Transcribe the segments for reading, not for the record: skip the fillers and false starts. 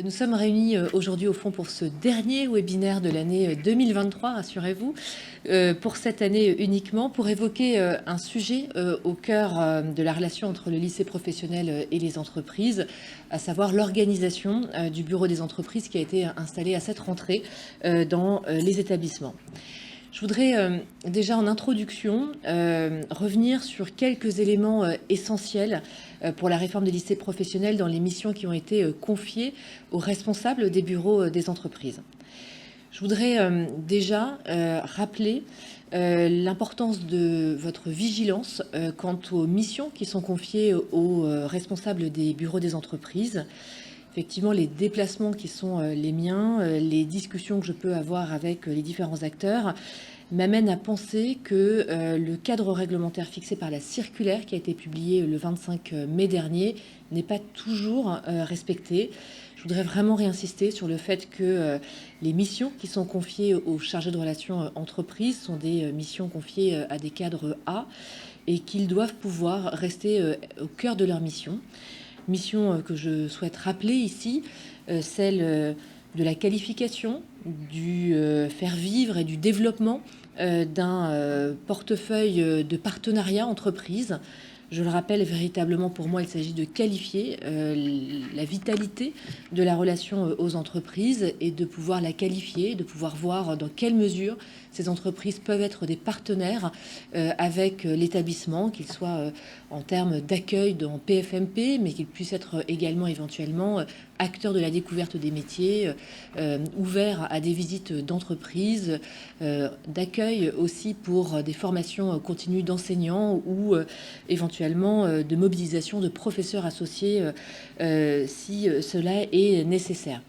Nous sommes réunis aujourd'hui au fond pour ce dernier webinaire de l'année 2023, rassurez-vous, pour cette année uniquement, pour évoquer un sujet au cœur de la relation entre le lycée professionnel et les entreprises, à savoir l'organisation du bureau des entreprises qui a été installé à cette rentrée dans les établissements. Je voudrais déjà en introduction revenir sur quelques éléments essentiels pour la réforme des lycées professionnels dans les missions qui ont été confiées aux responsables des bureaux des entreprises. Je voudrais déjà rappeler l'importance de votre vigilance quant aux missions qui sont confiées aux responsables des bureaux des entreprises. Effectivement, les déplacements qui sont les miens, les discussions que je peux avoir avec les différents acteurs m'amènent à penser que le cadre réglementaire fixé par la circulaire qui a été publiée le 25 mai dernier n'est pas toujours respecté. Je voudrais vraiment réinsister sur le fait que les missions qui sont confiées aux chargés de relations entreprises sont des missions confiées à des cadres A et qu'ils doivent pouvoir rester au cœur de leur mission. Mission que je souhaite rappeler ici, celle de la qualification, du faire vivre et du développement d'un portefeuille de partenariat entreprise. Je le rappelle, véritablement pour moi, il s'agit de qualifier la vitalité de la relation aux entreprises et de pouvoir la qualifier, de pouvoir voir dans quelle mesure ces entreprises peuvent être des partenaires avec l'établissement, qu'ils soient en termes d'accueil dans PFMP, mais qu'ils puissent être également éventuellement acteurs de la découverte des métiers, ouverts à des visites d'entreprises, d'accueil aussi pour des formations continues d'enseignants ou éventuellement de mobilisation de professeurs associés si cela est nécessaire.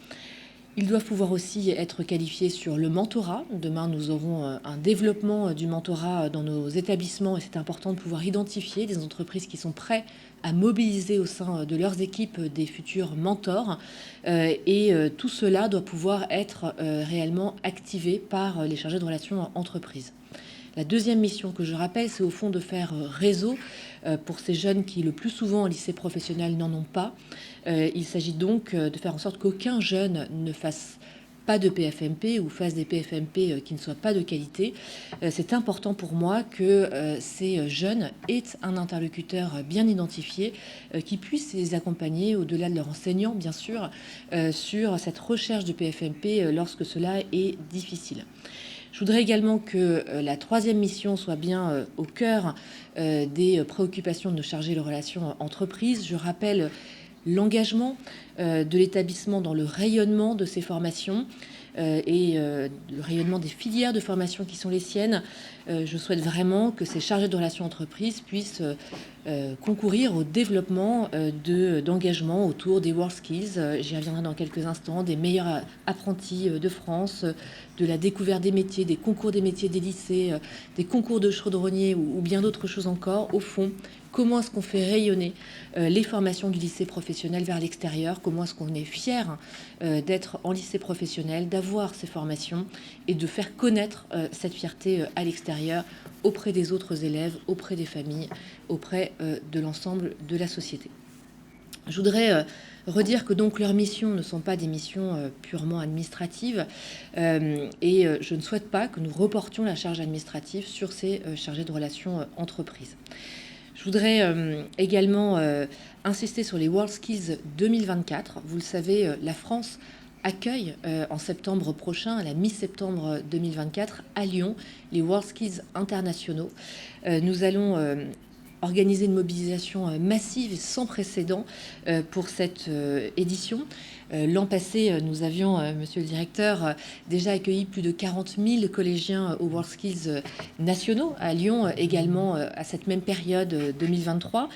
Ils doivent pouvoir aussi être qualifiés sur le mentorat. Demain, nous aurons un développement du mentorat dans nos établissements et c'est important de pouvoir identifier des entreprises qui sont prêtes à mobiliser au sein de leurs équipes des futurs mentors. Tout cela doit pouvoir être réellement activé par les chargés de relations entreprises. La deuxième mission que je rappelle, c'est au fond de faire réseau pour ces jeunes qui, le plus souvent, en lycée professionnel, n'en ont pas. Il s'agit donc de faire en sorte qu'aucun jeune ne fasse pas de PFMP ou fasse des PFMP qui ne soient pas de qualité. C'est important pour moi que ces jeunes aient un interlocuteur bien identifié qui puisse les accompagner au-delà de leur enseignant, bien sûr, sur cette recherche de PFMP lorsque cela est difficile. Je voudrais également que la troisième mission soit bien au cœur des préoccupations de nos chargés de relations entreprises. Je rappelle l'engagement de l'établissement dans le rayonnement de ces formations et le rayonnement des filières de formation qui sont les siennes. Je souhaite vraiment que ces chargés de relations entreprises puissent concourir au développement d'engagement autour des WorldSkills. J'y reviendrai dans quelques instants, des meilleurs apprentis de France, de la découverte des métiers, des concours des métiers des lycées, des concours de chaudronniers ou bien d'autres choses encore. Au fond, comment est-ce qu'on fait rayonner les formations du lycée professionnel vers l'extérieur? Comment est-ce qu'on est fier d'être en lycée professionnel, d'avoir ces formations et de faire connaître cette fierté à l'extérieur auprès des autres élèves, auprès des familles, auprès de l'ensemble de la société. Je voudrais redire que donc leurs missions ne sont pas des missions purement administratives et je ne souhaite pas que nous reportions la charge administrative sur ces chargés de relations entreprises. Je voudrais également insister sur les WorldSkills 2024. Vous le savez, la France accueille en septembre prochain, à la mi-septembre 2024, à Lyon, les WorldSkills internationaux. Nous allons organiser une mobilisation massive et sans précédent pour cette édition. L'an passé, nous avions, monsieur le directeur, déjà accueilli plus de 40 000 collégiens aux WorldSkills nationaux à Lyon, également à cette même période 2023.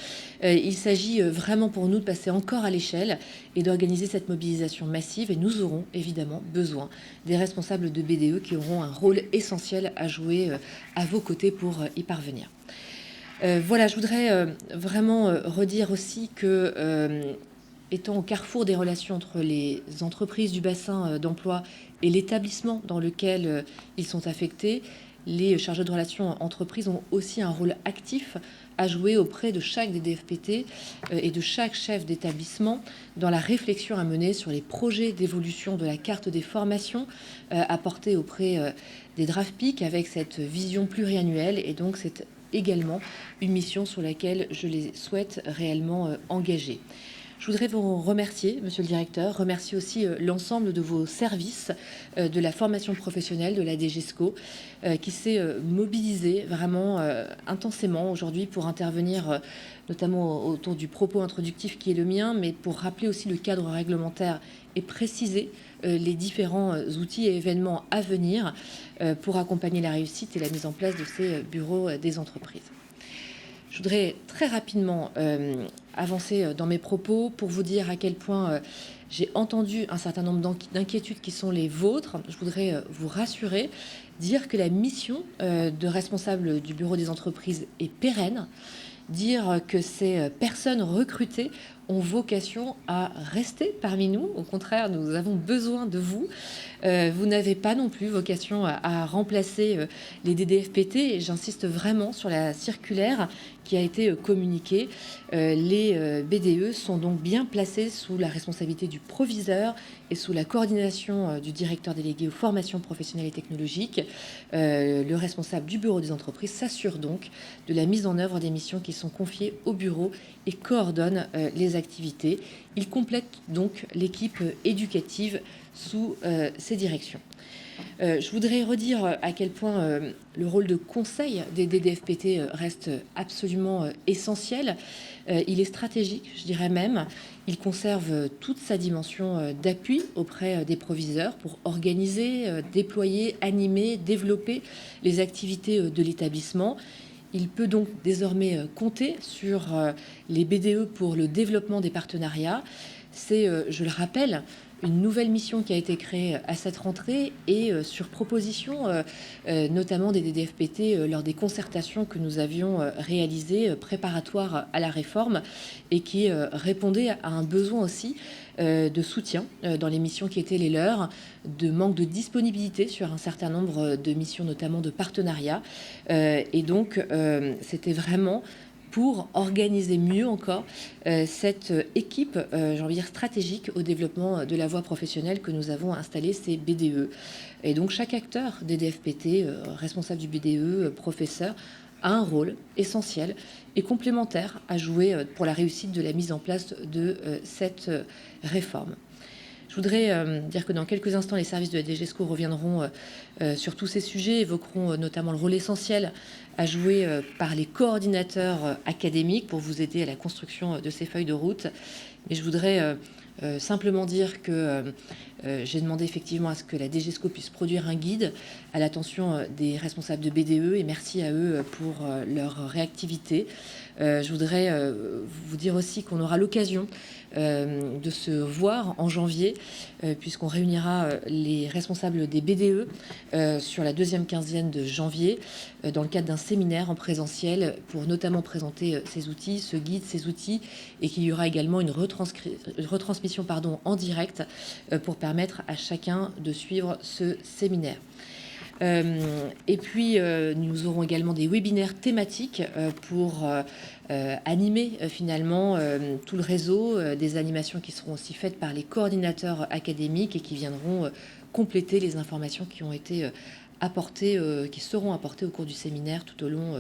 Il s'agit vraiment pour nous de passer encore à l'échelle et d'organiser cette mobilisation massive. Et nous aurons évidemment besoin des responsables de BDE qui auront un rôle essentiel à jouer à vos côtés pour y parvenir. Voilà, je voudrais vraiment redire aussi que, étant au carrefour des relations entre les entreprises du bassin d'emploi et l'établissement dans lequel ils sont affectés, les chargés de relations entreprises ont aussi un rôle actif à jouer auprès de chaque DDFPT et de chaque chef d'établissement dans la réflexion à mener sur les projets d'évolution de la carte des formations apportée auprès des DRAFPIC avec cette vision pluriannuelle. Et donc c'est également une mission sur laquelle je les souhaite réellement engagés. Je voudrais vous remercier, Monsieur le Directeur, remercier aussi l'ensemble de vos services de la formation professionnelle de la DGESCO qui s'est mobilisé vraiment intensément aujourd'hui pour intervenir notamment autour du propos introductif qui est le mien, mais pour rappeler aussi le cadre réglementaire et préciser les différents outils et événements à venir pour accompagner la réussite et la mise en place de ces bureaux des entreprises. Je voudrais très rapidement avancer dans mes propos pour vous dire à quel point j'ai entendu un certain nombre d'inquiétudes qui sont les vôtres. Je voudrais vous rassurer, dire que la mission de responsable du bureau des entreprises est pérenne, dire que ces personnes recrutées ont vocation à rester parmi nous. Au contraire, nous avons besoin de vous. Vous n'avez pas non plus vocation à remplacer les DDFPT et j'insiste vraiment sur la circulaire qui a été communiquée. Les BDE sont donc bien placés sous la responsabilité du proviseur et sous la coordination du directeur délégué aux formations professionnelles et technologiques. Le responsable du bureau des entreprises s'assure donc de la mise en œuvre des missions qui sont confiées au bureau et coordonne les activités. Il complète donc l'équipe éducative sous ses directions. Je voudrais redire à quel point le rôle de conseil des DDFPT reste absolument essentiel. Il est stratégique, je dirais même. Il conserve toute sa dimension d'appui auprès des proviseurs pour organiser, déployer, animer, développer les activités de l'établissement. Il peut donc désormais compter sur les BDE pour le développement des partenariats. C'est, je le rappelle, une nouvelle mission qui a été créée à cette rentrée et sur proposition notamment des DDFPT lors des concertations que nous avions réalisées préparatoires à la réforme et qui répondaient à un besoin aussi de soutien dans les missions qui étaient les leurs, de manque de disponibilité sur un certain nombre de missions, notamment de partenariat. Et donc, c'était vraiment pour organiser mieux encore cette équipe, j'ai envie de dire stratégique, au développement de la voie professionnelle que nous avons installée, ces BDE. Et donc chaque acteur des DFPT, responsable du BDE, professeur, a un rôle essentiel et complémentaire à jouer pour la réussite de la mise en place de cette réforme. Je voudrais dire que dans quelques instants, les services de la DGESCO reviendront sur tous ces sujets, évoqueront notamment le rôle essentiel à jouer par les coordinateurs académiques pour vous aider à la construction de ces feuilles de route. Mais je voudrais simplement dire que j'ai demandé effectivement à ce que la DGESCO puisse produire un guide à l'attention des responsables de BDE et merci à eux pour leur réactivité. Je voudrais vous dire aussi qu'on aura l'occasion de se voir en janvier puisqu'on réunira les responsables des BDE sur la deuxième quinzaine de janvier dans le cadre d'un séminaire en présentiel pour notamment présenter ces outils, ce guide, ces outils et qu'il y aura également une retransmission en direct pour permettre à chacun de suivre ce séminaire. Et puis, nous aurons également des webinaires thématiques pour animer finalement tout le réseau, des animations qui seront aussi faites par les coordinateurs académiques et qui viendront compléter les informations qui ont été apportées, qui seront apportées au cours du séminaire tout au long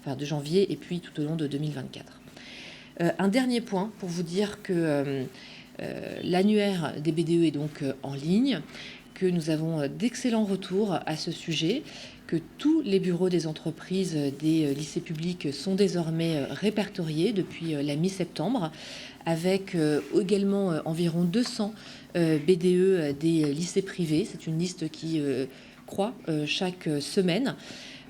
de janvier et puis tout au long de 2024. Un dernier point pour vous dire que l'annuaire des BDE est donc en ligne, que nous avons d'excellents retours à ce sujet, que tous les bureaux des entreprises des lycées publics sont désormais répertoriés depuis la mi-septembre, avec également environ 200 BDE des lycées privés. C'est une liste qui croît chaque semaine.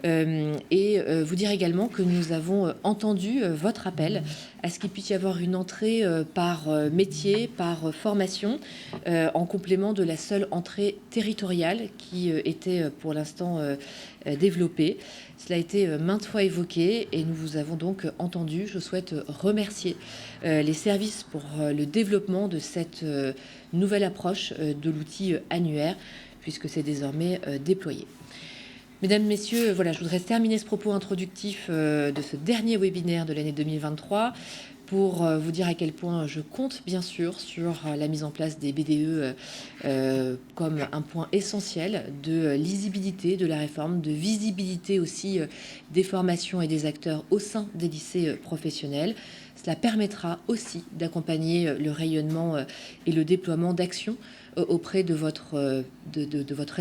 Et vous dire également que nous avons entendu votre appel à ce qu'il puisse y avoir une entrée par métier, par formation, en complément de la seule entrée territoriale qui était pour l'instant développée. Cela a été maintes fois évoqué et nous vous avons donc entendu. Je souhaite remercier les services pour le développement de cette nouvelle approche de l'outil annuaire, puisque c'est désormais déployé. Mesdames, Messieurs, voilà, je voudrais terminer ce propos introductif de ce dernier webinaire de l'année 2023 pour vous dire à quel point je compte bien sûr sur la mise en place des BDE comme un point essentiel de lisibilité de la réforme, de visibilité aussi des formations et des acteurs au sein des lycées professionnels. Cela permettra aussi d'accompagner le rayonnement et le déploiement d'actions auprès de votre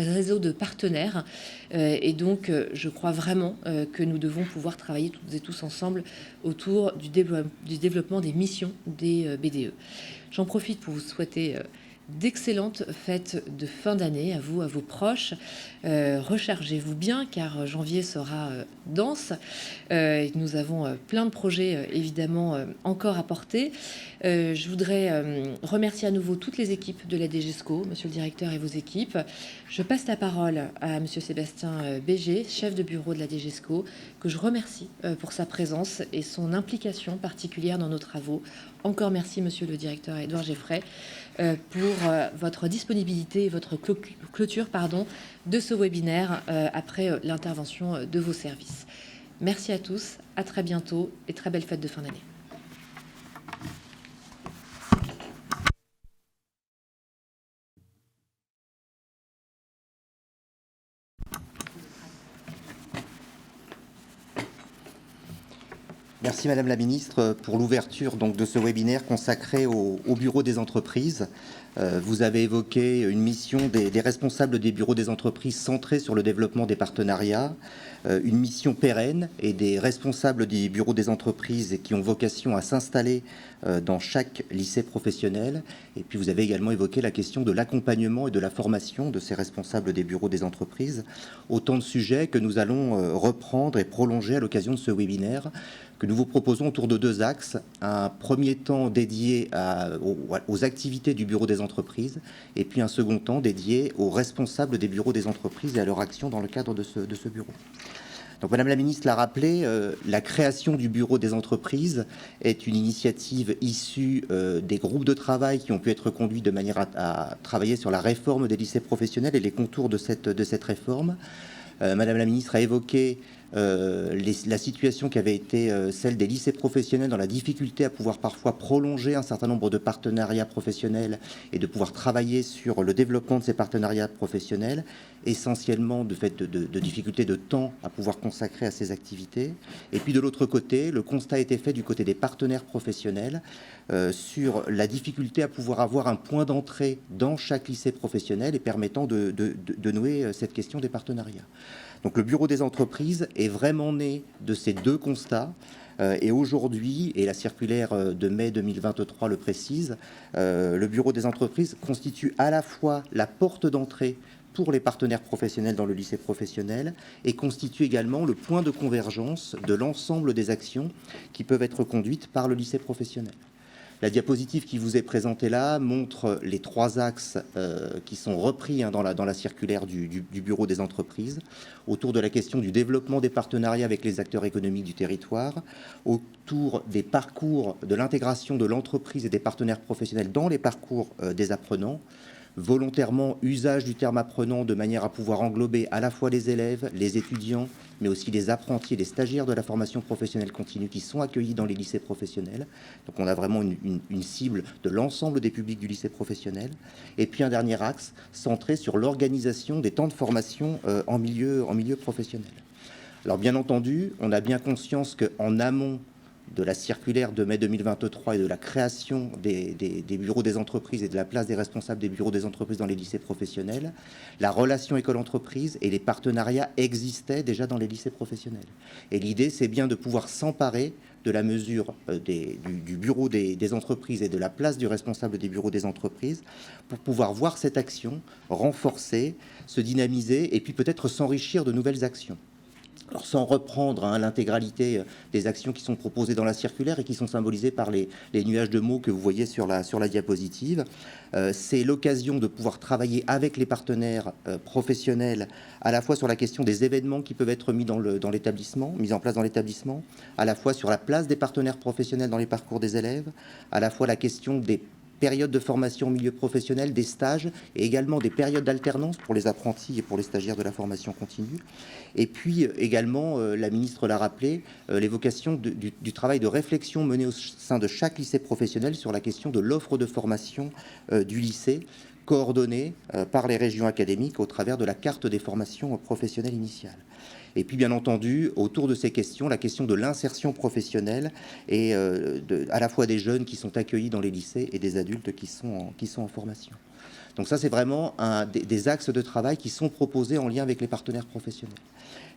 réseau de partenaires. Et donc, je crois vraiment que nous devons pouvoir travailler toutes et tous ensemble autour du développement des missions des BDE. J'en profite pour vous souhaiter d'excellentes fêtes de fin d'année à vous, à vos proches. Rechargez-vous bien car janvier sera dense. Nous avons plein de projets évidemment encore à porter. Je voudrais remercier à nouveau toutes les équipes de la DGESCO, monsieur le directeur et vos équipes. Je passe la parole à monsieur Sébastien Béger, chef de bureau de la DGESCO, que je remercie pour sa présence et son implication particulière dans nos travaux. Encore merci, monsieur le directeur Édouard Geffray, pour votre disponibilité et votre clôture de ce webinaire après l'intervention de vos services. Merci à tous, à très bientôt et très belle fête de fin d'année. Merci Madame la Ministre pour l'ouverture donc de ce webinaire consacré au bureau des entreprises. Vous avez évoqué une mission des responsables des bureaux des entreprises centrée sur le développement des partenariats, une mission pérenne et des responsables des bureaux des entreprises qui ont vocation à s'installer dans chaque lycée professionnel. Et puis vous avez également évoqué la question de l'accompagnement et de la formation de ces responsables des bureaux des entreprises. Autant de sujets que nous allons reprendre et prolonger à l'occasion de ce webinaire que nous vous proposons autour de deux axes. Un premier temps dédié aux activités du bureau des entreprises et puis un second temps dédié aux responsables des bureaux des entreprises et à leur action dans le cadre de ce bureau. Donc, Madame la Ministre l'a rappelé, la création du bureau des entreprises est une initiative issue des groupes de travail qui ont pu être conduits de manière à travailler sur la réforme des lycées professionnels et les contours de cette réforme. Madame la Ministre a évoqué la situation qui avait été celle des lycées professionnels dans la difficulté à pouvoir parfois prolonger un certain nombre de partenariats professionnels et de pouvoir travailler sur le développement de ces partenariats professionnels, essentiellement de fait de difficultés de temps à pouvoir consacrer à ces activités. Et puis de l'autre côté, le constat a été fait du côté des partenaires professionnels sur la difficulté à pouvoir avoir un point d'entrée dans chaque lycée professionnel et permettant de nouer cette question des partenariats. Donc le bureau des entreprises est vraiment né de ces deux constats. Et aujourd'hui, et la circulaire de mai 2023 le précise, le bureau des entreprises constitue à la fois la porte d'entrée pour les partenaires professionnels dans le lycée professionnel et constitue également le point de convergence de l'ensemble des actions qui peuvent être conduites par le lycée professionnel. La diapositive qui vous est présentée là montre les trois axes qui sont repris dans la circulaire du bureau des entreprises autour de la question du développement des partenariats avec les acteurs économiques du territoire, autour des parcours de l'intégration de l'entreprise et des partenaires professionnels dans les parcours des apprenants, volontairement usage du terme apprenant de manière à pouvoir englober à la fois les élèves, les étudiants, mais aussi les apprentis et les stagiaires de la formation professionnelle continue qui sont accueillis dans les lycées professionnels. Donc on a vraiment une cible de l'ensemble des publics du lycée professionnel. Et puis un dernier axe centré sur l'organisation des temps de formation en milieu professionnel. Alors bien entendu, on a bien conscience qu'en amont de la circulaire de mai 2023 et de la création des bureaux des entreprises et de la place des responsables des bureaux des entreprises dans les lycées professionnels, la relation école-entreprise et les partenariats existaient déjà dans les lycées professionnels. Et l'idée, c'est bien de pouvoir s'emparer de la mesure du bureau des entreprises et de la place du responsable des bureaux des entreprises pour pouvoir voir cette action renforcer, se dynamiser et puis peut-être s'enrichir de nouvelles actions. Alors, sans reprendre l'intégralité des actions qui sont proposées dans la circulaire et qui sont symbolisées par les nuages de mots que vous voyez sur la diapositive, c'est l'occasion de pouvoir travailler avec les partenaires professionnels à la fois sur la question des événements qui peuvent être mis en place dans l'établissement, à la fois sur la place des partenaires professionnels dans les parcours des élèves, à la fois la question des périodes de formation au milieu professionnel, des stages et également des périodes d'alternance pour les apprentis et pour les stagiaires de la formation continue. Et puis également, la ministre l'a rappelé, l'évocation du travail de réflexion mené au sein de chaque lycée professionnel sur la question de l'offre de formation du lycée, coordonnée par les régions académiques au travers de la carte des formations professionnelles initiales. Et puis, bien entendu, autour de ces questions, la question de l'insertion professionnelle et à la fois des jeunes qui sont accueillis dans les lycées et des adultes qui sont en formation. Donc ça, c'est vraiment des axes de travail qui sont proposés en lien avec les partenaires professionnels.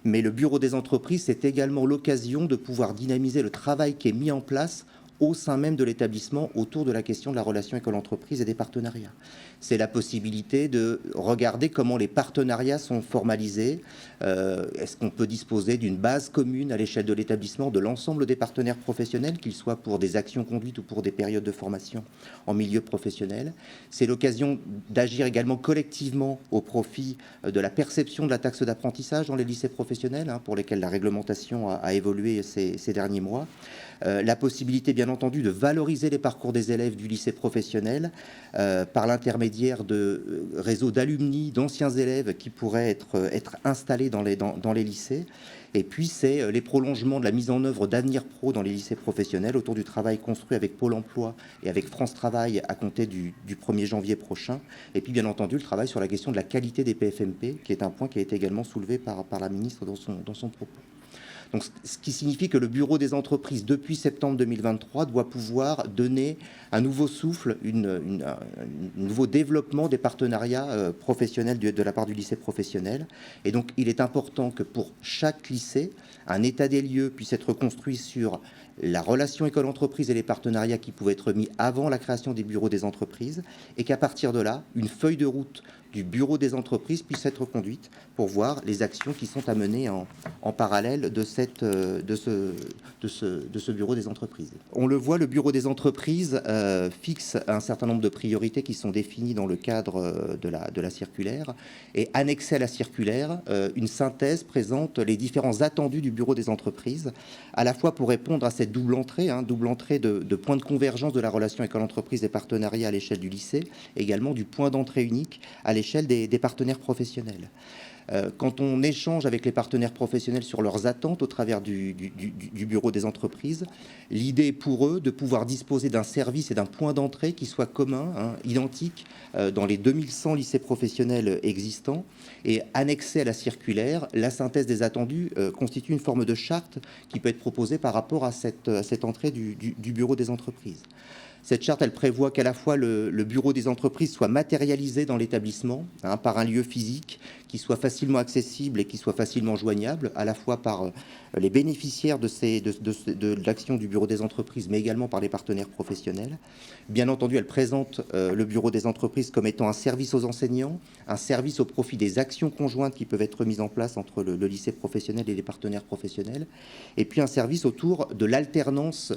Mais le bureau des entreprises, c'est également l'occasion de pouvoir dynamiser le travail qui est mis en place au sein même de l'établissement autour de la question de la relation école-entreprise et des partenariats. C'est la possibilité de regarder comment les partenariats sont formalisés. Est-ce qu'on peut disposer d'une base commune à l'échelle de l'établissement de l'ensemble des partenaires professionnels, qu'ils soient pour des actions conduites ou pour des périodes de formation en milieu professionnel. C'est l'occasion d'agir également collectivement au profit de la perception de la taxe d'apprentissage dans les lycées professionnels, pour lesquels la réglementation a évolué ces derniers mois. La possibilité, bien entendu, de valoriser les parcours des élèves du lycée professionnel par l'intermédiaire de réseaux d'alumni, d'anciens élèves qui pourraient être installés dans les lycées. Et puis, c'est les prolongements de la mise en œuvre d'Avenir Pro dans les lycées professionnels autour du travail construit avec Pôle emploi et avec France Travail à compter du 1er janvier prochain. Et puis, bien entendu, le travail sur la question de la qualité des PFMP, qui est un point qui a été également soulevé par la ministre dans son propos. Donc, ce qui signifie que le bureau des entreprises, depuis septembre 2023, doit pouvoir donner un nouveau souffle, un nouveau développement des partenariats professionnels de la part du lycée professionnel. Et donc, il est important que pour chaque lycée, un état des lieux puisse être construit sur la relation école-entreprise et les partenariats qui pouvaient être mis avant la création des bureaux des entreprises, et qu'à partir de là, une feuille de route du bureau des entreprises puisse être conduite pour voir les actions qui sont à mener en parallèle de ce bureau des entreprises. On le voit, le bureau des entreprises fixe un certain nombre de priorités qui sont définies dans le cadre de la circulaire, et annexé à la circulaire, une synthèse présente les différents attendus du bureau des entreprises, à la fois pour répondre à cette double entrée de points de convergence de la relation école-entreprise et partenariat à l'échelle du lycée, également du point d'entrée unique à l'échelle des partenaires professionnels. Quand on échange avec les partenaires professionnels sur leurs attentes au travers du bureau des entreprises, l'idée est pour eux de pouvoir disposer d'un service et d'un point d'entrée qui soit commun, identique, dans les 2100 lycées professionnels existants, et annexé à la circulaire, la synthèse des attendus constitue une forme de charte qui peut être proposée par rapport à cette entrée du bureau des entreprises. Cette charte, elle prévoit qu'à la fois le bureau des entreprises soit matérialisé dans l'établissement par un lieu physique qui soit facilement accessible et qui soit facilement joignable, à la fois par les bénéficiaires de l'action du bureau des entreprises, mais également par les partenaires professionnels. Bien entendu, elle présente le bureau des entreprises comme étant un service aux enseignants, un service au profit des actions conjointes qui peuvent être mises en place entre le lycée professionnel et les partenaires professionnels, et puis un service autour de l'alternance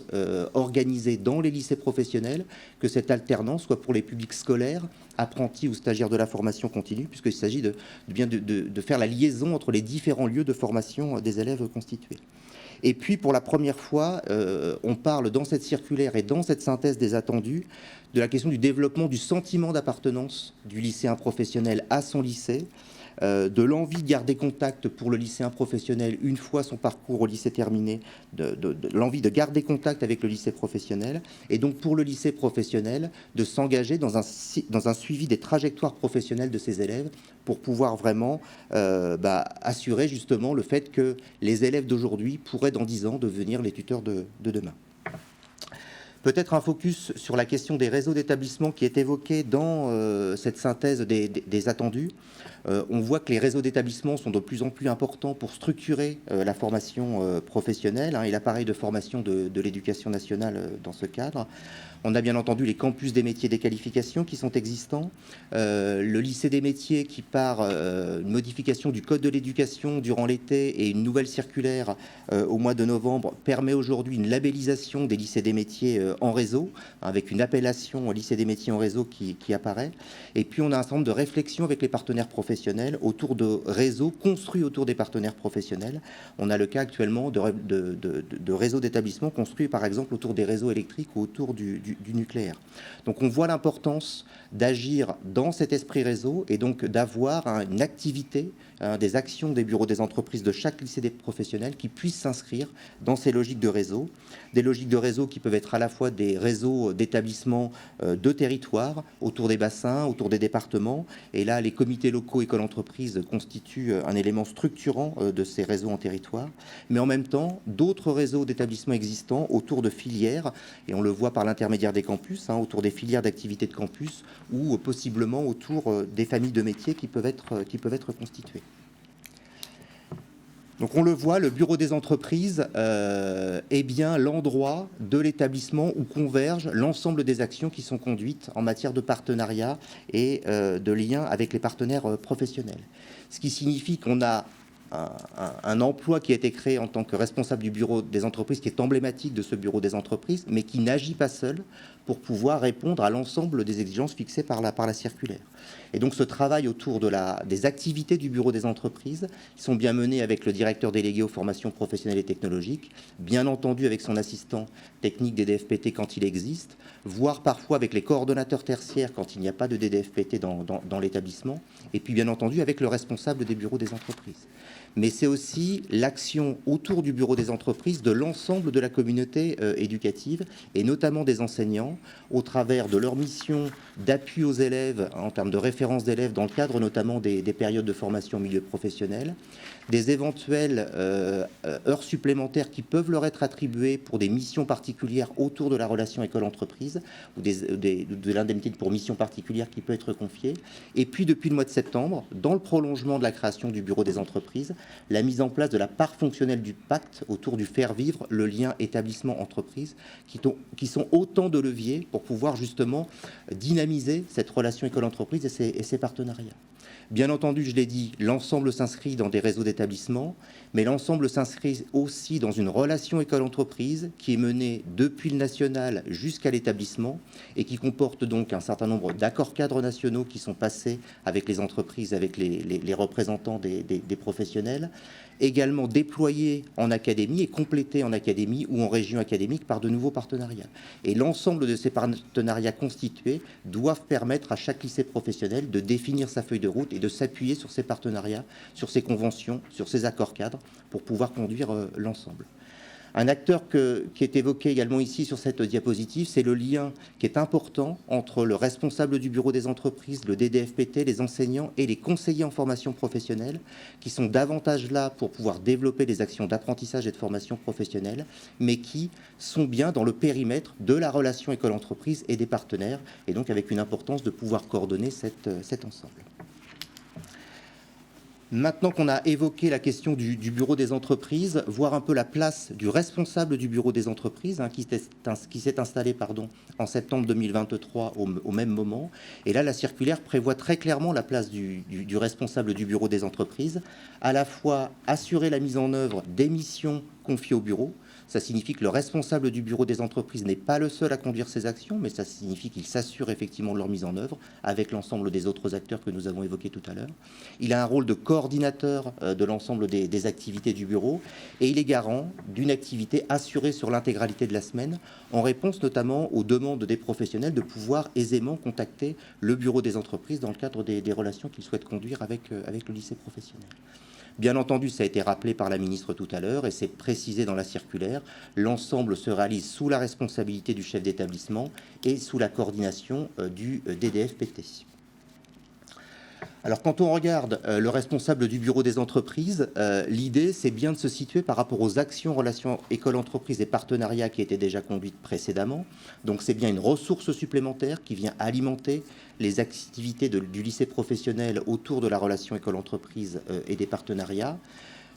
organisée dans les lycées professionnels, que cette alternance soit pour les publics scolaires, apprentis ou stagiaires de la formation continue, puisqu'il s'agit de faire la liaison entre les différents lieux de formation des élèves constitués. Et puis, pour la première fois, on parle dans cette circulaire et dans cette synthèse des attendus de la question du développement du sentiment d'appartenance du lycéen professionnel à son lycée, de l'envie de garder contact pour le lycéen professionnel une fois son parcours au lycée terminé, de l'envie de garder contact avec le lycée professionnel, et donc pour le lycée professionnel de s'engager dans un suivi des trajectoires professionnelles de ses élèves pour pouvoir vraiment assurer justement le fait que les élèves d'aujourd'hui pourraient dans 10 ans devenir les tuteurs de demain. Peut-être un focus sur la question des réseaux d'établissements qui est évoqué dans cette synthèse des attendus. On voit que les réseaux d'établissements sont de plus en plus importants pour structurer la formation professionnelle et l'appareil de formation de l'éducation nationale dans ce cadre. On a bien entendu les campus des métiers des qualifications qui sont existants, le lycée des métiers qui, par une modification du code de l'éducation durant l'été et une nouvelle circulaire au mois de novembre, permet aujourd'hui une labellisation des lycées des métiers en réseau, avec une appellation lycée des métiers en réseau qui apparaît. Et puis on a un certain nombre de réflexions avec les partenaires professionnels professionnels autour de réseaux construits autour des partenaires professionnels. On a le cas actuellement de réseaux d'établissements construits par exemple autour des réseaux électriques ou autour du nucléaire. Donc on voit l'importance d'agir dans cet esprit réseau et donc d'avoir une activité, des actions des bureaux des entreprises de chaque lycée des professionnels qui puissent s'inscrire dans ces logiques de réseau. Des logiques de réseau qui peuvent être à la fois des réseaux d'établissements de territoire, autour des bassins, autour des départements. Et là, les comités locaux école-entreprise constituent un élément structurant de ces réseaux en territoire. Mais en même temps, d'autres réseaux d'établissements existants autour de filières, et on le voit par l'intermédiaire des campus, autour des filières d'activité de campus, ou possiblement autour des familles de métiers qui peuvent être constituées. Donc on le voit, le bureau des entreprises est bien l'endroit de l'établissement où convergent l'ensemble des actions qui sont conduites en matière de partenariat et de lien avec les partenaires professionnels. Ce qui signifie qu'on a un emploi qui a été créé en tant que responsable du bureau des entreprises, qui est emblématique de ce bureau des entreprises, mais qui n'agit pas seul pour pouvoir répondre à l'ensemble des exigences fixées par la circulaire. Et donc ce travail autour des activités du bureau des entreprises sont bien menées avec le directeur délégué aux formations professionnelles et technologiques, bien entendu avec son assistant technique des DFPT quand il existe, voire parfois avec les coordonnateurs tertiaires quand il n'y a pas de DDFPT dans l'établissement, et puis bien entendu avec le responsable des bureaux des entreprises. Mais c'est aussi l'action autour du bureau des entreprises de l'ensemble de la communauté éducative, et notamment des enseignants, au travers de leur mission d'appui aux élèves en termes de référence d'élèves dans le cadre notamment des périodes de formation au milieu professionnel, des éventuelles heures supplémentaires qui peuvent leur être attribuées pour des missions particulières autour de la relation école-entreprise, ou de l'indemnité pour mission particulière qui peut être confiée. Et puis depuis le mois de septembre, dans le prolongement de la création du bureau des entreprises, la mise en place de la part fonctionnelle du pacte autour du faire vivre le lien établissement-entreprise, qui sont autant de leviers pour pouvoir justement dynamiser cette relation école-entreprise et ses partenariats. Bien entendu, je l'ai dit, l'ensemble s'inscrit dans des réseaux d'établissements, mais l'ensemble s'inscrit aussi dans une relation école-entreprise qui est menée depuis le national jusqu'à l'établissement et qui comporte donc un certain nombre d'accords cadres nationaux qui sont passés avec les entreprises, avec les représentants des professionnels, également déployés en académie et complétés en académie ou en région académique par de nouveaux partenariats. Et l'ensemble de ces partenariats constitués doivent permettre à chaque lycée professionnel de définir sa feuille de route et de s'appuyer sur ces partenariats, sur ces conventions, sur ces accords cadres pour pouvoir conduire l'ensemble. Un acteur qui est évoqué également ici sur cette diapositive, c'est le lien qui est important entre le responsable du bureau des entreprises, le DDFPT, les enseignants et les conseillers en formation professionnelle, qui sont davantage là pour pouvoir développer des actions d'apprentissage et de formation professionnelle, mais qui sont bien dans le périmètre de la relation école-entreprise et des partenaires, et donc avec une importance de pouvoir coordonner cet ensemble. Maintenant qu'on a évoqué la question du bureau des entreprises, voir un peu la place du responsable du bureau des entreprises, qui s'est installé en septembre 2023 au même moment. Et là, la circulaire prévoit très clairement la place du responsable du bureau des entreprises, à la fois assurer la mise en œuvre des missions confiées au bureau. Ça signifie que le responsable du bureau des entreprises n'est pas le seul à conduire ces actions, mais ça signifie qu'il s'assure effectivement de leur mise en œuvre avec l'ensemble des autres acteurs que nous avons évoqués tout à l'heure. Il a un rôle de coordinateur de l'ensemble des activités du bureau et il est garant d'une activité assurée sur l'intégralité de la semaine, en réponse notamment aux demandes des professionnels de pouvoir aisément contacter le bureau des entreprises dans le cadre des relations qu'ils souhaitent conduire avec le lycée professionnel. Bien entendu, ça a été rappelé par la ministre tout à l'heure et c'est précisé dans la circulaire. L'ensemble se réalise sous la responsabilité du chef d'établissement et sous la coordination du DDFPT. Alors, quand on regarde le responsable du bureau des entreprises, l'idée, c'est bien de se situer par rapport aux actions, relations école-entreprise et partenariats qui étaient déjà conduites précédemment. Donc, c'est bien une ressource supplémentaire qui vient alimenter les activités du lycée professionnel autour de la relation école-entreprise et des partenariats.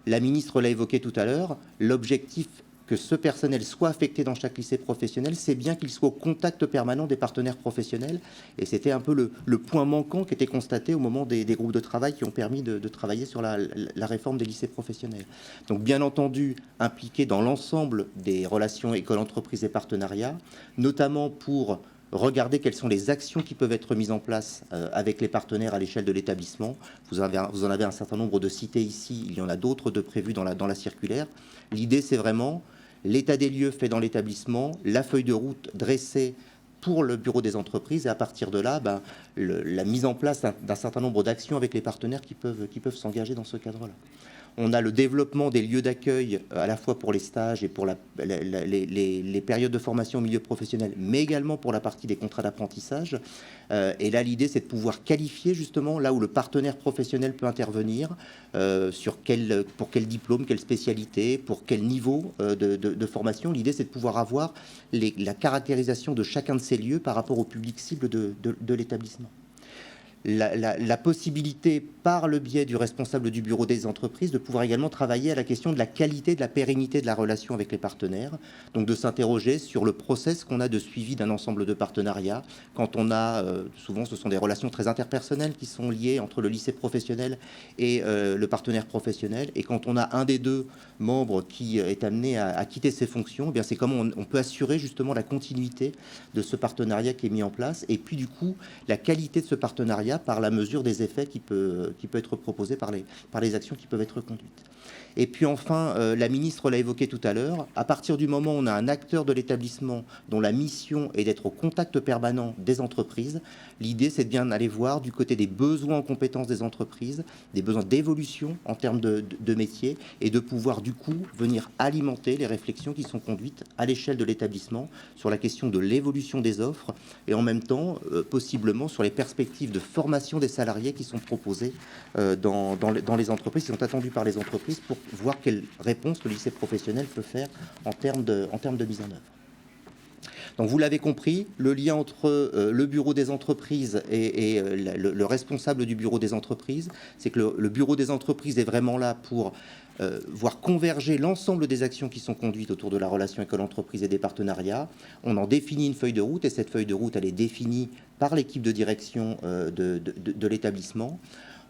La ministre l'a évoqué tout à l'heure, l'objectif que ce personnel soit affecté dans chaque lycée professionnel, c'est bien qu'il soit au contact permanent des partenaires professionnels. Et c'était un peu le point manquant qui était constaté au moment des groupes de travail qui ont permis de travailler sur la réforme des lycées professionnels. Donc bien entendu, impliqué dans l'ensemble des relations école-entreprise et partenariats, notamment pour regarder quelles sont les actions qui peuvent être mises en place avec les partenaires à l'échelle de l'établissement. Vous en avez un certain nombre de cités ici, il y en a d'autres de prévus dans la circulaire. L'idée, c'est vraiment l'état des lieux fait dans l'établissement, la feuille de route dressée pour le bureau des entreprises, et à partir de là, la mise en place d'un certain nombre d'actions avec les partenaires qui peuvent s'engager dans ce cadre-là. On a le développement des lieux d'accueil à la fois pour les stages et pour les périodes de formation au milieu professionnel, mais également pour la partie des contrats d'apprentissage. Et là, l'idée, c'est de pouvoir qualifier justement là où le partenaire professionnel peut intervenir, pour quel diplôme, quelle spécialité, pour quel niveau de formation. L'idée, c'est de pouvoir avoir la caractérisation de chacun de ces lieux par rapport au public cible de l'établissement. La possibilité, par le biais du responsable du bureau des entreprises, de pouvoir également travailler à la question de la qualité, de la pérennité de la relation avec les partenaires, donc de s'interroger sur le process qu'on a de suivi d'un ensemble de partenariats. Quand on a, souvent ce sont des relations très interpersonnelles qui sont liées entre le lycée professionnel et le partenaire professionnel, et quand on a un des deux membres qui est amené à quitter ses fonctions, eh bien c'est comment on peut assurer justement la continuité de ce partenariat qui est mis en place, et puis du coup la qualité de ce partenariat par la mesure des effets qui peut être proposé par les actions qui peuvent être conduites. Et puis enfin, la ministre l'a évoqué tout à l'heure, à partir du moment où on a un acteur de l'établissement dont la mission est d'être au contact permanent des entreprises, l'idée c'est de bien aller voir du côté des besoins en compétences des entreprises, des besoins d'évolution en termes de métier, et de pouvoir du coup venir alimenter les réflexions qui sont conduites à l'échelle de l'établissement sur la question de l'évolution des offres, et en même temps possiblement sur les perspectives de formation des salariés qui sont proposées dans les entreprises, qui sont attendues par les entreprises, pour voir quelle réponse le lycée professionnel peut faire en termes de mise en œuvre. Donc vous l'avez compris, le lien entre le bureau des entreprises et le responsable du bureau des entreprises, c'est que le bureau des entreprises est vraiment là pour voir converger l'ensemble des actions qui sont conduites autour de la relation avec l'entreprise et des partenariats. On en définit une feuille de route, et cette feuille de route, elle est définie par l'équipe de direction de l'établissement.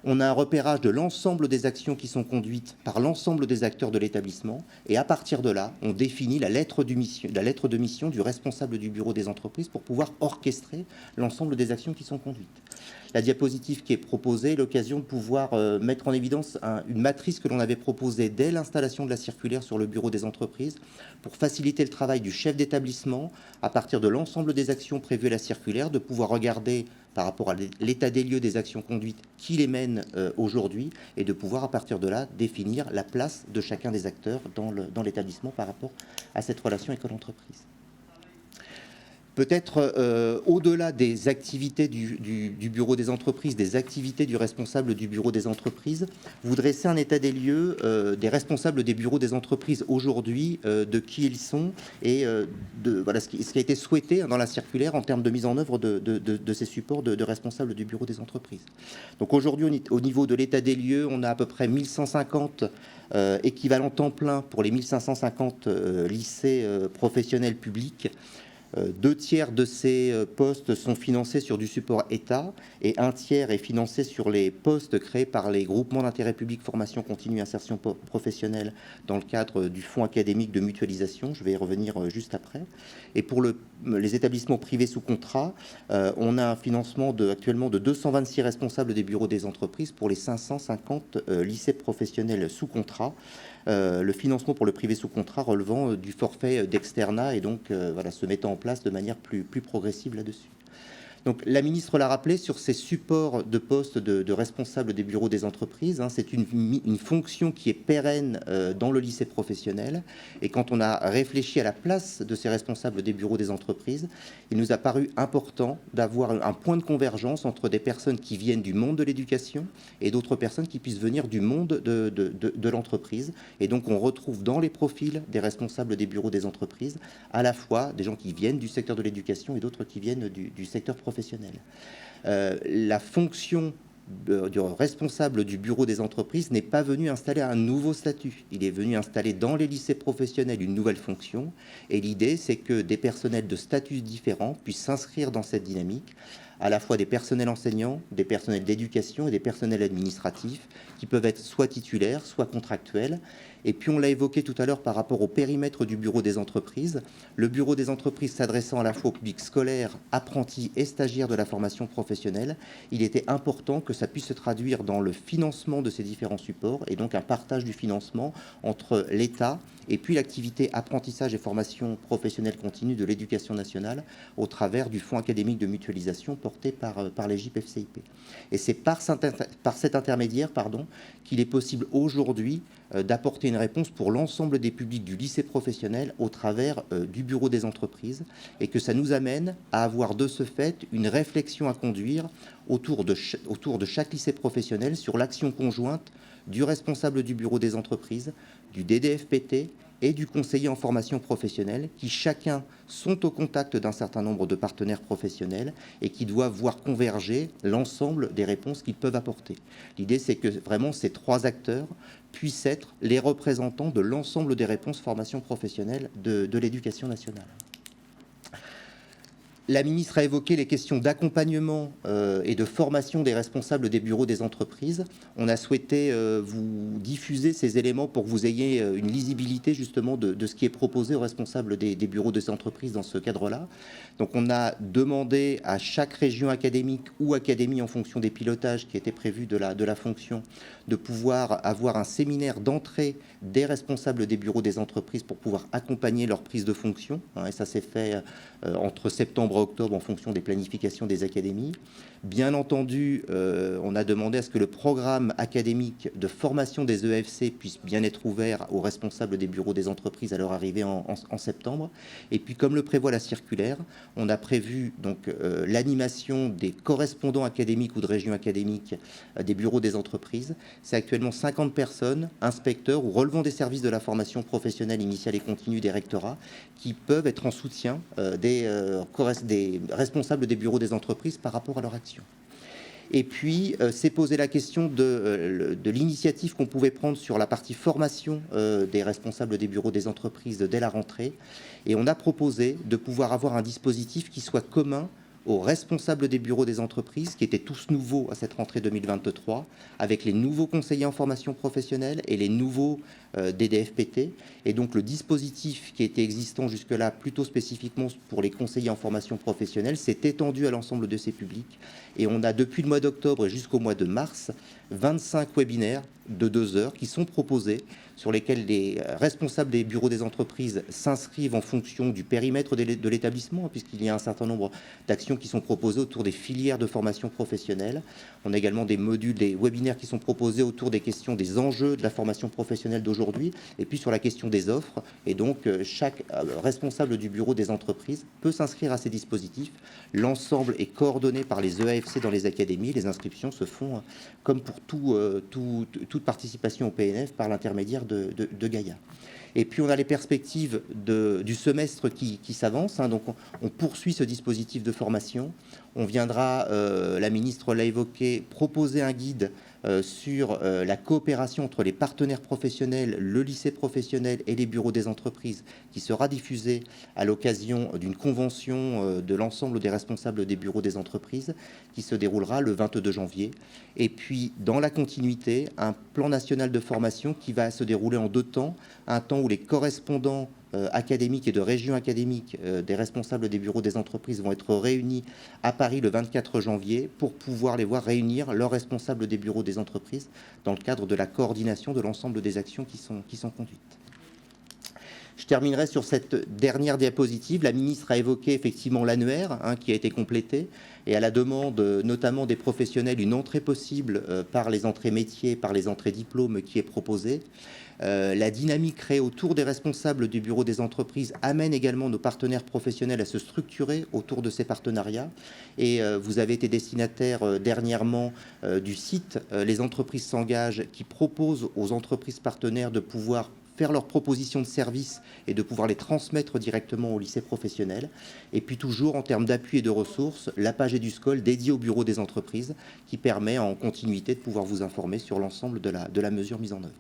On a un repérage de l'ensemble des actions qui sont conduites par l'ensemble des acteurs de l'établissement, et à partir de là, on définit la lettre de mission du responsable du bureau des entreprises pour pouvoir orchestrer l'ensemble des actions qui sont conduites. La diapositive qui est proposée est l'occasion de pouvoir mettre en évidence une matrice que l'on avait proposée dès l'installation de la circulaire sur le bureau des entreprises pour faciliter le travail du chef d'établissement à partir de l'ensemble des actions prévues à la circulaire, de pouvoir regarder par rapport à l'état des lieux des actions conduites qui les mènent aujourd'hui, et de pouvoir à partir de là définir la place de chacun des acteurs dans l'établissement par rapport à cette relation avec l'entreprise. Peut-être au-delà des activités du bureau des entreprises, des activités du responsable du bureau des entreprises, vous dressez un état des lieux des responsables des bureaux des entreprises aujourd'hui, de qui ils sont, et voilà ce qui a été souhaité dans la circulaire en termes de mise en œuvre de ces supports de responsables du bureau des entreprises. Donc aujourd'hui, au niveau de l'état des lieux, on a à peu près 1150 équivalents temps plein pour les 1550 lycées professionnels publics. 2 tiers de ces postes sont financés sur du support État, et 1 tiers est financé sur les postes créés par les groupements d'intérêt public formation continue insertion professionnelle dans le cadre du fonds académique de mutualisation. Je vais y revenir juste après. Et pour les établissements privés sous contrat, on a un financement actuellement de 226 responsables des bureaux des entreprises pour les 550 lycées professionnels sous contrat. Le financement pour le privé sous contrat relevant du forfait d'externat, et donc voilà, se mettant en place de manière plus progressive là-dessus. Donc la ministre l'a rappelé, sur ces supports de postes de responsables des bureaux des entreprises, c'est une fonction qui est pérenne dans le lycée professionnel. Et quand on a réfléchi à la place de ces responsables des bureaux des entreprises, il nous a paru important d'avoir un point de convergence entre des personnes qui viennent du monde de l'éducation et d'autres personnes qui puissent venir du monde de l'entreprise. Et donc on retrouve dans les profils des responsables des bureaux des entreprises à la fois des gens qui viennent du secteur de l'éducation et d'autres qui viennent du secteur professionnel. La fonction du responsable du bureau des entreprises n'est pas venu installer un nouveau statut. Il est venu installer dans les lycées professionnels une nouvelle fonction. Et l'idée, c'est que des personnels de statuts différents puissent s'inscrire dans cette dynamique à la fois des personnels enseignants, des personnels d'éducation et des personnels administratifs qui peuvent être soit titulaires, soit contractuels. Et puis on l'a évoqué tout à l'heure par rapport au périmètre du bureau des entreprises. Le bureau des entreprises s'adressant à la fois au public scolaire, apprentis et stagiaires de la formation professionnelle, il était important que ça puisse se traduire dans le financement de ces différents supports et donc un partage du financement entre l'État et puis l'activité apprentissage et formation professionnelle continue de l'Éducation nationale au travers du Fonds académique de mutualisation porté par les JPFCIP. Et c'est par cet intermédiaire qu'il est possible aujourd'hui d'apporter une réponse pour l'ensemble des publics du lycée professionnel au travers du bureau des entreprises et que ça nous amène à avoir de ce fait une réflexion à conduire autour de chaque lycée professionnel sur l'action conjointe du responsable du bureau des entreprises, du DDFPT et du conseiller en formation professionnelle qui chacun sont au contact d'un certain nombre de partenaires professionnels et qui doivent voir converger l'ensemble des réponses qu'ils peuvent apporter. L'idée, c'est que vraiment ces trois acteurs puissent être les représentants de l'ensemble des réponses formation professionnelle de l'Éducation nationale. La ministre a évoqué les questions d'accompagnement et de formation des responsables des bureaux des entreprises. On a souhaité vous diffuser ces éléments pour que vous ayez une lisibilité justement de ce qui est proposé aux responsables des bureaux des entreprises dans ce cadre-là. Donc on a demandé à chaque région académique ou académie en fonction des pilotages qui étaient prévus de la fonction de pouvoir avoir un séminaire d'entrée des responsables des bureaux des entreprises pour pouvoir accompagner leur prise de fonction. Et ça s'est fait entre septembre et octobre en fonction des planifications des académies. Bien entendu, on a demandé à ce que le programme académique de formation des EFC puisse bien être ouvert aux responsables des bureaux des entreprises à leur arrivée en septembre. Et puis, comme le prévoit la circulaire, on a prévu donc l'animation des correspondants académiques ou de régions académiques des bureaux des entreprises. C'est actuellement 50 personnes, inspecteurs ou relevant des services de la formation professionnelle initiale et continue des rectorats, qui peuvent être en soutien des responsables des bureaux des entreprises par rapport à leur action. Et puis, s'est posé la question de l'initiative qu'on pouvait prendre sur la partie formation des responsables des bureaux des entreprises dès la rentrée. Et on a proposé de pouvoir avoir un dispositif qui soit commun aux responsables des bureaux des entreprises, qui étaient tous nouveaux à cette rentrée 2023, avec les nouveaux conseillers en formation professionnelle et les nouveaux DDFPT. Et donc le dispositif qui était existant jusque-là, plutôt spécifiquement pour les conseillers en formation professionnelle, s'est étendu à l'ensemble de ces publics. Et on a depuis le mois d'octobre jusqu'au mois de mars, 25 webinaires de 2 heures qui sont proposés, sur lesquels les responsables des bureaux des entreprises s'inscrivent en fonction du périmètre de l'établissement, puisqu'il y a un certain nombre d'actions qui sont proposées autour des filières de formation professionnelle. On a également des modules, des webinaires qui sont proposés autour des questions des enjeux de la formation professionnelle d'aujourd'hui, et puis sur la question des offres. Et donc, chaque responsable du bureau des entreprises peut s'inscrire à ces dispositifs. L'ensemble est coordonné par les EAFC dans les académies. Les inscriptions se font, comme pour toute participation au PNF, par l'intermédiaire de Gaïa. Et puis on a les perspectives du semestre qui s'avance. Donc on poursuit ce dispositif de formation. On viendra, la ministre l'a évoqué, proposer un guide sur la coopération entre les partenaires professionnels, le lycée professionnel et les bureaux des entreprises, qui sera diffusé à l'occasion d'une convention de l'ensemble des responsables des bureaux des entreprises, qui se déroulera le 22 janvier. Et puis, dans la continuité, un plan national de formation qui va se dérouler en 2 temps. Un temps où les correspondants académiques et de régions académiques des responsables des bureaux des entreprises vont être réunis à Paris le 24 janvier pour pouvoir les voir réunir leurs responsables des bureaux des entreprises dans le cadre de la coordination de l'ensemble des actions qui sont conduites. Je terminerai sur cette dernière diapositive. La ministre a évoqué effectivement l'annuaire qui a été complété, et à la demande notamment des professionnels, une entrée possible par les entrées métiers, par les entrées diplômes qui est proposée. La dynamique créée autour des responsables du bureau des entreprises amène également nos partenaires professionnels à se structurer autour de ces partenariats. Et vous avez été destinataire dernièrement du site Les entreprises s'engagent, qui propose aux entreprises partenaires de pouvoir faire leurs propositions de services et de pouvoir les transmettre directement au lycée professionnel. Et puis toujours en termes d'appui et de ressources, la page EduScol dédiée au bureau des entreprises qui permet en continuité de pouvoir vous informer sur l'ensemble de la mesure mise en œuvre.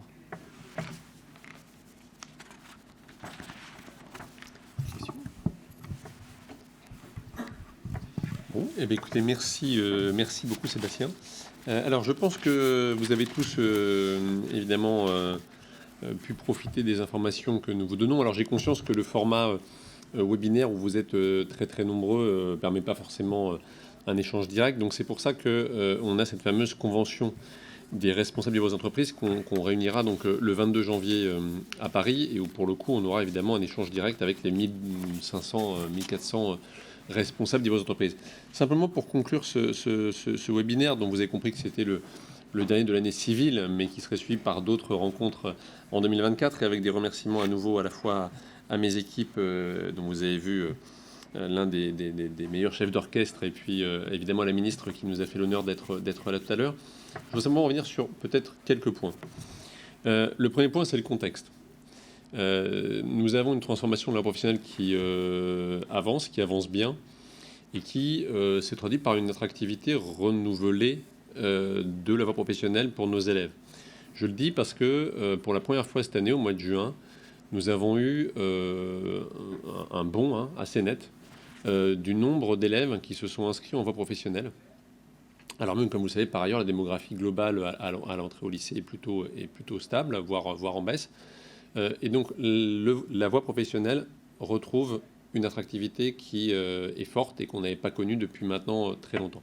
Bon, eh bien, écoutez, merci beaucoup Sébastien. Alors je pense que vous avez tous évidemment pu profiter des informations que nous vous donnons. Alors j'ai conscience que le format webinaire où vous êtes très très nombreux permet pas forcément un échange direct. Donc c'est pour ça que on a cette fameuse convention des responsables de vos entreprises qu'on réunira donc le 22 janvier à Paris, et où pour le coup on aura évidemment un échange direct avec les 1500 1400 responsables de vos entreprises. Simplement pour conclure ce webinaire, dont vous avez compris que c'était le dernier de l'année civile, mais qui serait suivi par d'autres rencontres en 2024, et avec des remerciements à nouveau à la fois à mes équipes, dont vous avez vu l'un des meilleurs chefs d'orchestre, et puis évidemment à la ministre qui nous a fait l'honneur d'être là tout à l'heure. Je veux simplement revenir sur peut-être quelques points. Le premier point, c'est le contexte. Nous avons une transformation de la professionnelle qui avance bien, et qui s'est traduite par une attractivité renouvelée de la voie professionnelle pour nos élèves. Je le dis parce que pour la première fois cette année, au mois de juin, nous avons eu un bond assez net du nombre d'élèves qui se sont inscrits en voie professionnelle. Alors même, comme vous le savez, par ailleurs, la démographie globale à l'entrée au lycée est plutôt stable, voire en baisse. Et donc, la voie professionnelle retrouve une attractivité qui est forte et qu'on n'avait pas connue depuis maintenant très longtemps.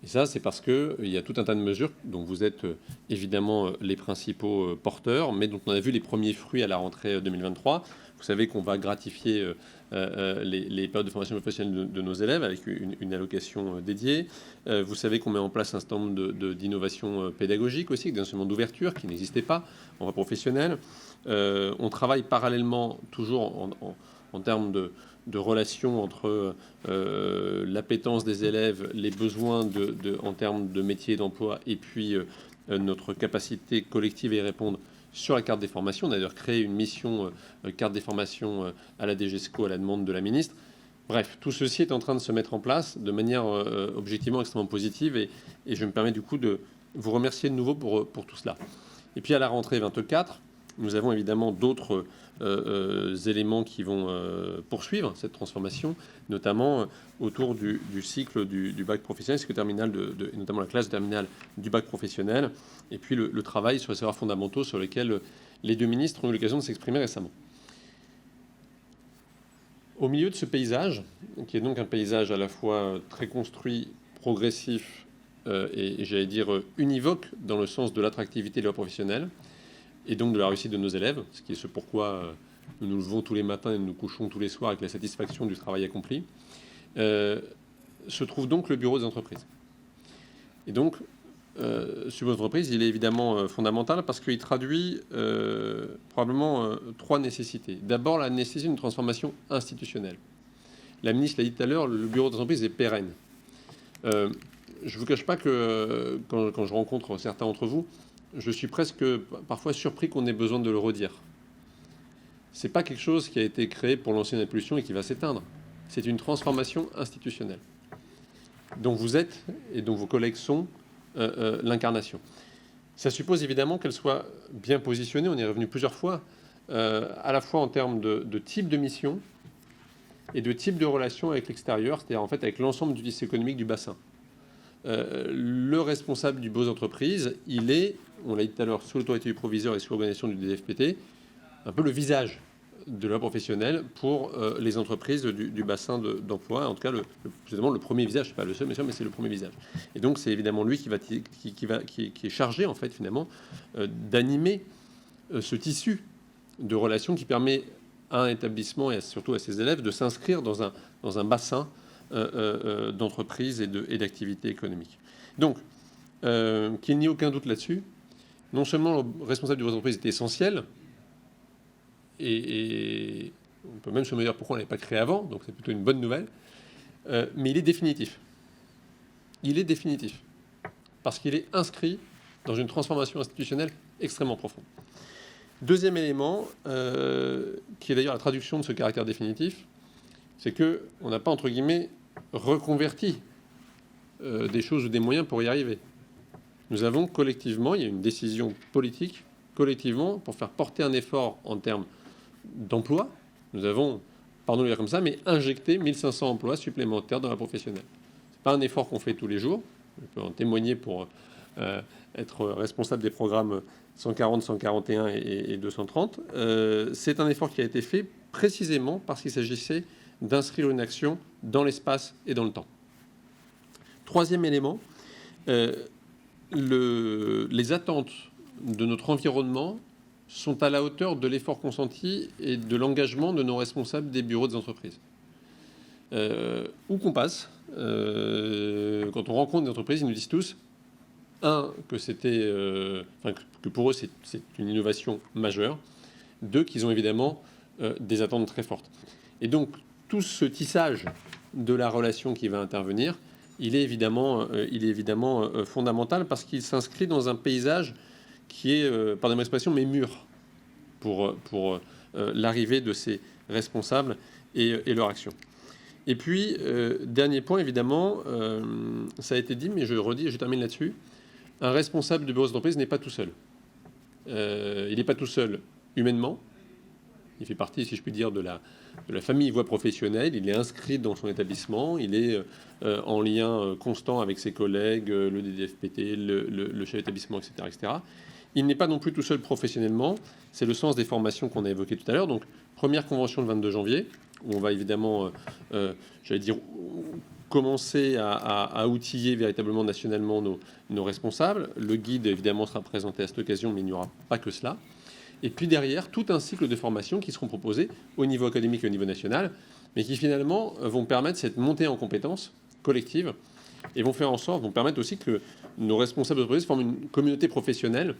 Et ça, c'est parce qu'il y a tout un tas de mesures dont vous êtes évidemment les principaux porteurs, mais dont on a vu les premiers fruits à la rentrée 2023. Vous savez qu'on va gratifier les périodes de formation professionnelle de nos élèves avec une allocation dédiée. Vous savez qu'on met en place un certain nombre d'innovations pédagogiques aussi, avec des enseignements d'ouverture qui n'existaient pas en voie professionnelle. On travaille parallèlement toujours en termes de relations entre l'appétence des élèves, les besoins en termes de métier et d'emploi, et puis notre capacité collective à y répondre sur la carte des formations. On a d'ailleurs créé une mission carte des formations à la DGESCO à la demande de la ministre. Bref, tout ceci est en train de se mettre en place de manière objectivement extrêmement positive, et je me permets du coup de vous remercier de nouveau pour tout cela. Et puis à la rentrée 24, nous avons évidemment d'autres éléments qui vont poursuivre cette transformation, notamment autour du cycle du bac professionnel, cycle terminal et notamment la classe terminale du bac professionnel, et puis le travail sur les savoirs fondamentaux sur lesquels les deux ministres ont eu l'occasion de s'exprimer récemment. Au milieu de ce paysage, qui est donc un paysage à la fois très construit, progressif et j'allais dire univoque dans le sens de l'attractivité de la professionnelle, et donc de la réussite de nos élèves, ce qui est ce pourquoi nous nous levons tous les matins et nous nous couchons tous les soirs avec la satisfaction du travail accompli, se trouve donc le bureau des entreprises. Et donc, ce bureau des entreprises, il est évidemment fondamental parce qu'il traduit probablement trois nécessités. D'abord, la nécessité d'une transformation institutionnelle. La ministre l'a dit tout à l'heure, le bureau des entreprises est pérenne. Je ne vous cache pas que quand je rencontre certains d'entre vous, je suis presque parfois surpris qu'on ait besoin de le redire. Ce n'est pas quelque chose qui a été créé pour lancer une impulsion et qui va s'éteindre. C'est une transformation institutionnelle dont vous êtes et dont vos collègues sont l'incarnation. Ça suppose évidemment qu'elle soit bien positionnée, on y est revenu plusieurs fois, à la fois en termes de type de mission et de type de relation avec l'extérieur, c'est-à-dire en fait avec l'ensemble du tissu économique du bassin. Le responsable du bureau d'entreprise, il est, on l'a dit tout à l'heure, sous l'autorité du proviseur et sous l'organisation du DFPT, un peu le visage de la professionnelle pour les entreprises du bassin d'emploi. En tout cas, précisément le premier visage, c'est pas le seul, bien sûr, mais c'est le premier visage. Et donc, c'est évidemment lui qui est chargé, en fait, finalement, d'animer ce tissu de relations qui permet à un établissement et surtout à ses élèves de s'inscrire dans un bassin d'entreprise et d'activité économique. Donc, qu'il n'y ait aucun doute là-dessus, non seulement le responsable du bureau d'entreprise est essentiel, et on peut même se demander pourquoi on ne l'avait pas créé avant, donc c'est plutôt une bonne nouvelle, mais il est définitif. Il est définitif, parce qu'il est inscrit dans une transformation institutionnelle extrêmement profonde. Deuxième élément, qui est d'ailleurs la traduction de ce caractère définitif, c'est qu'on n'a pas, entre guillemets, reconverti des choses ou des moyens pour y arriver. Nous avons collectivement, il y a une décision politique, collectivement, pour faire porter un effort en termes d'emploi, nous avons, pardon de le dire comme ça, mais injecté 1500 emplois supplémentaires dans la professionnelle. pas un effort qu'on fait tous les jours. Je peux en témoigner pour être responsable des programmes 140, 141 et 230. C'est un effort qui a été fait précisément parce qu'il s'agissait d'inscrire une action dans l'espace et dans le temps. Troisième élément, les attentes de notre environnement sont à la hauteur de l'effort consenti et de l'engagement de nos responsables des bureaux des entreprises. Où qu'on passe, quand on rencontre des entreprises, ils nous disent tous, que pour eux c'est une innovation majeure, deux, qu'ils ont évidemment des attentes très fortes. Et donc tout ce tissage de la relation qui va intervenir, il est évidemment fondamental parce qu'il s'inscrit dans un paysage qui est, pardon mon expression, mais mûr pour l'arrivée de ces responsables et leur action. Et puis, dernier point, évidemment, ça a été dit, mais je le redis et je termine là-dessus, un responsable de bureau d'entreprise n'est pas tout seul. Il n'est pas tout seul humainement. Il fait partie, si je puis dire, de la famille voie professionnelle. Il est inscrit dans son établissement. Il est en lien constant avec ses collègues, le DDFPT, le chef d'établissement, etc., etc. Il n'est pas non plus tout seul professionnellement. C'est le sens des formations qu'on a évoquées tout à l'heure. Donc, première convention le 22 janvier, où on va évidemment, commencer à outiller véritablement nationalement nos responsables. Le guide, évidemment, sera présenté à cette occasion, mais il n'y aura pas que cela. Et puis derrière, tout un cycle de formations qui seront proposés au niveau académique et au niveau national, mais qui finalement vont permettre cette montée en compétences collectives et vont permettre aussi que nos responsables d'entreprise forment une communauté professionnelle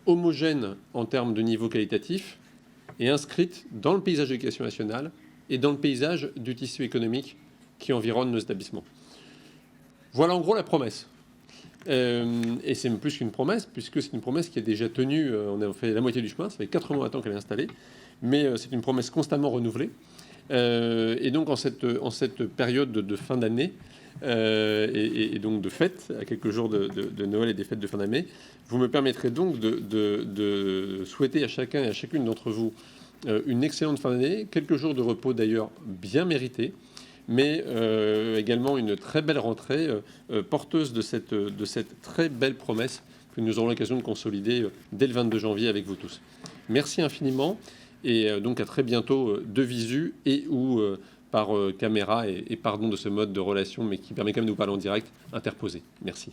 homogène en termes de niveau qualitatif et inscrite dans le paysage de l'éducation nationale et dans le paysage du tissu économique qui environne nos établissements. Voilà en gros la promesse. Et c'est plus qu'une promesse, puisque c'est une promesse qui est déjà tenue. On a fait la moitié du chemin, ça fait 4 mois maintenant qu'elle est installée, mais c'est une promesse constamment renouvelée. Et donc en cette période de fin d'année, et donc de fête, à quelques jours de Noël et des fêtes de fin d'année, vous me permettrez donc de souhaiter à chacun et à chacune d'entre vous une excellente fin d'année, quelques jours de repos d'ailleurs bien mérités, mais également une très belle rentrée porteuse de cette très belle promesse que nous aurons l'occasion de consolider dès le 22 janvier avec vous tous. Merci infiniment et donc à très bientôt de visu et ou par caméra et pardon de ce mode de relation, mais qui permet quand même de vous parler en direct, interposé. Merci.